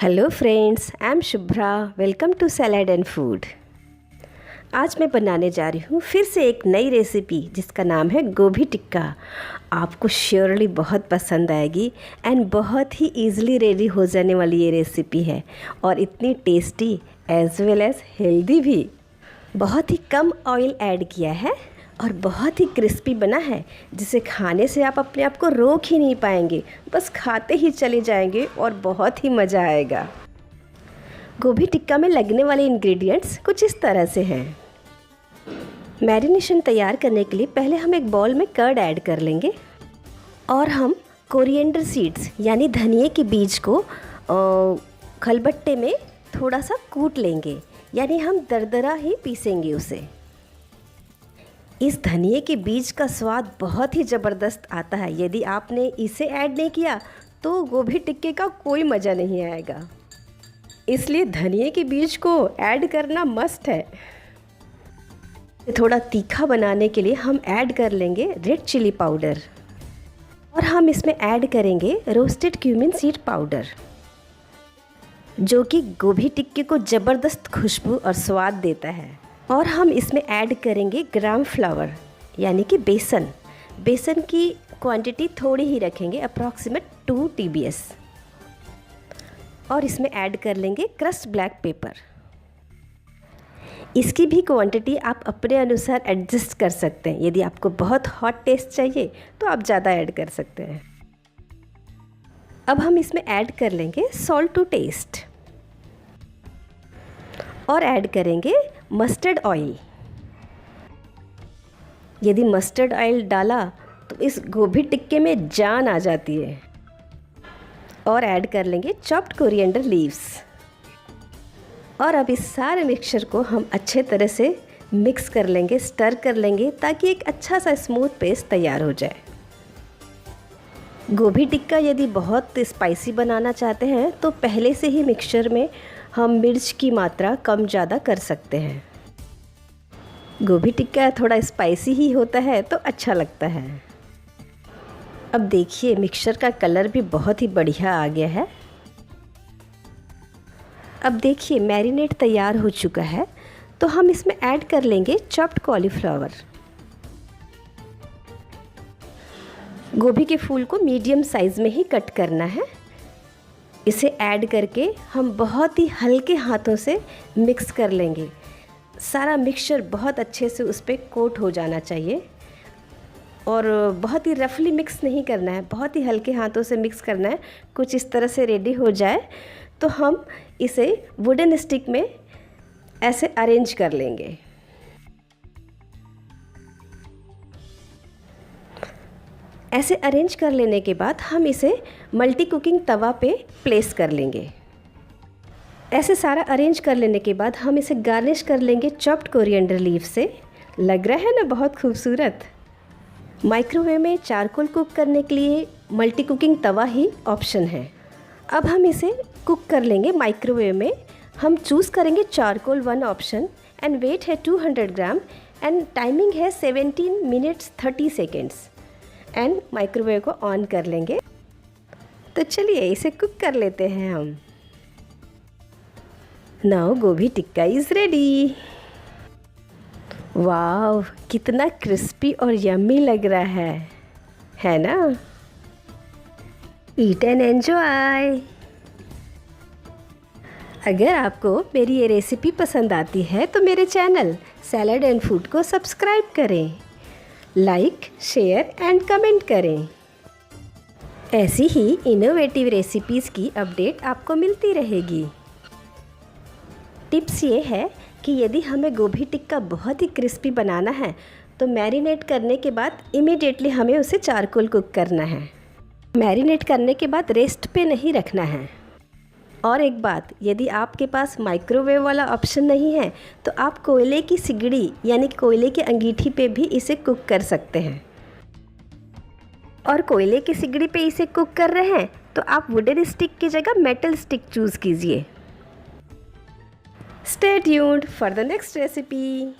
Hello friends, I am Shubhra. Welcome to salad and food. आज मैं बनाने जा रही हूँ फिर से एक नई रेसिपी जिसका नाम है गोभी टिक्का। आपको श्योरली बहुत पसंद आएगी एंड बहुत ही इजीली रेडी हो जाने वाली ये रेसिपी है और इतनी tasty as well as healthy भी। बहुत ही कम ऑयल ऐड किया है और बहुत ही क्रिस्पी बना है जिसे खाने से आप अपने आप को रोक ही नहीं पाएंगे, बस खाते ही चले जाएंगे और बहुत ही मज़ा आएगा। गोभी टिक्का में लगने वाले इंग्रेडिएंट्स कुछ इस तरह से हैं। मैरिनेशन तैयार करने के लिए पहले हम एक बाउल में कर्ड ऐड कर लेंगे और हम कोरिएंडर सीड्स यानी धनिए के बीज को खलबट्टे में थोड़ा सा कूट लेंगे, यानी हम दरदरा ही पीसेंगे उसे। इस धनिए के बीज का स्वाद बहुत ही ज़बरदस्त आता है। यदि आपने इसे ऐड नहीं किया तो गोभी टिक्के का कोई मज़ा नहीं आएगा, इसलिए धनिए के बीज को ऐड करना मस्ट है। थोड़ा तीखा बनाने के लिए हम ऐड कर लेंगे रेड चिली पाउडर और हम इसमें ऐड करेंगे रोस्टेड क्यूमिन सीड पाउडर, जो कि गोभी टिक्के को ज़बरदस्त खुशबू और स्वाद देता है। और हम इसमें ऐड करेंगे ग्राम फ्लावर यानी कि बेसन की क्वांटिटी थोड़ी ही रखेंगे, अप्रॉक्सीमेट 2 TBS। और इसमें ऐड कर लेंगे क्रश्ड ब्लैक पेपर। इसकी भी क्वांटिटी आप अपने अनुसार एडजस्ट कर सकते हैं। यदि आपको बहुत हॉट टेस्ट चाहिए तो आप ज़्यादा ऐड कर सकते हैं। अब हम इसमें ऐड कर लेंगे सॉल्ट टू टेस्ट और ऐड करेंगे मस्टर्ड ऑयल। यदि मस्टर्ड ऑयल डाला तो इस गोभी टिक्के में जान आ जाती है। और ऐड कर लेंगे चॉप्ड कोरिएंडर लीव्स। और अब इस सारे मिक्सचर को हम अच्छे तरह से मिक्स कर लेंगे, स्टर कर लेंगे, ताकि एक अच्छा सा स्मूथ पेस्ट तैयार हो जाए। गोभी टिक्का यदि बहुत स्पाइसी बनाना चाहते हैं तो पहले से ही मिक्सचर में हम मिर्च की मात्रा कम ज़्यादा कर सकते हैं। गोभी टिक्का थोड़ा स्पाइसी ही होता है तो अच्छा लगता है। अब देखिए मिक्सचर का कलर भी बहुत ही बढ़िया आ गया है। अब देखिए मैरिनेट तैयार हो चुका है, तो हम इसमें ऐड कर लेंगे चॉप्ड कॉलीफ्लावर। गोभी के फूल को मीडियम साइज़ में ही कट करना है। इसे ऐड करके हम बहुत ही हल्के हाथों से मिक्स कर लेंगे। सारा मिक्सचर बहुत अच्छे से उस पर कोट हो जाना चाहिए और बहुत ही रफली मिक्स नहीं करना है, बहुत ही हल्के हाथों से मिक्स करना है। कुछ इस तरह से रेडी हो जाए तो हम इसे वुडन स्टिक में ऐसे अरेंज कर लेंगे। ऐसे अरेंज कर लेने के बाद हम इसे मल्टी कुकिंग तवा पे प्लेस कर लेंगे। ऐसे सारा अरेंज कर लेने के बाद हम इसे गार्निश कर लेंगे चॉप्ड कोरिएंडर लीफ से। लग रहा है ना बहुत खूबसूरत। माइक्रोवेव में चारकोल कुक करने के लिए मल्टी कुकिंग तवा ही ऑप्शन है। अब हम इसे कुक कर लेंगे माइक्रोवेव में। हम चूज़ करेंगे चारकोल 1 ऑप्शन एंड वेट है 200 ग्राम एंड टाइमिंग है 17 मिनट्स 30 सेकेंड्स एंड माइक्रोवेव को ऑन कर लेंगे। तो चलिए इसे कुक कर लेते हैं हम। नाउ गोभी टिक्का इज़ रेडी। वाव, कितना क्रिस्पी और यम्मी लग रहा है ना? Eat and enjoy. अगर आपको मेरी ये रेसिपी पसंद आती है तो मेरे चैनल सैलेड एंड फूड को सब्सक्राइब करें, लाइक, शेयर एंड कमेंट करें। ऐसी ही इनोवेटिव रेसिपीज़ की अपडेट आपको मिलती रहेगी। टिप्स ये है कि यदि हमें गोभी टिक्का बहुत ही क्रिस्पी बनाना है तो मैरिनेट करने के बाद इमीडिएटली हमें उसे चारकोल कुक करना है। मैरिनेट करने के बाद रेस्ट पे नहीं रखना है। और एक बात, यदि आपके पास माइक्रोवेव वाला ऑप्शन नहीं है तो आप कोयले की सिगड़ी यानी कोयले की अंगीठी पे भी इसे कुक कर सकते हैं। और कोयले की सिगड़ी पे इसे कुक कर रहे हैं तो आप वुडन स्टिक की जगह मेटल स्टिक चूज़ कीजिए। Stay tuned for the next recipe.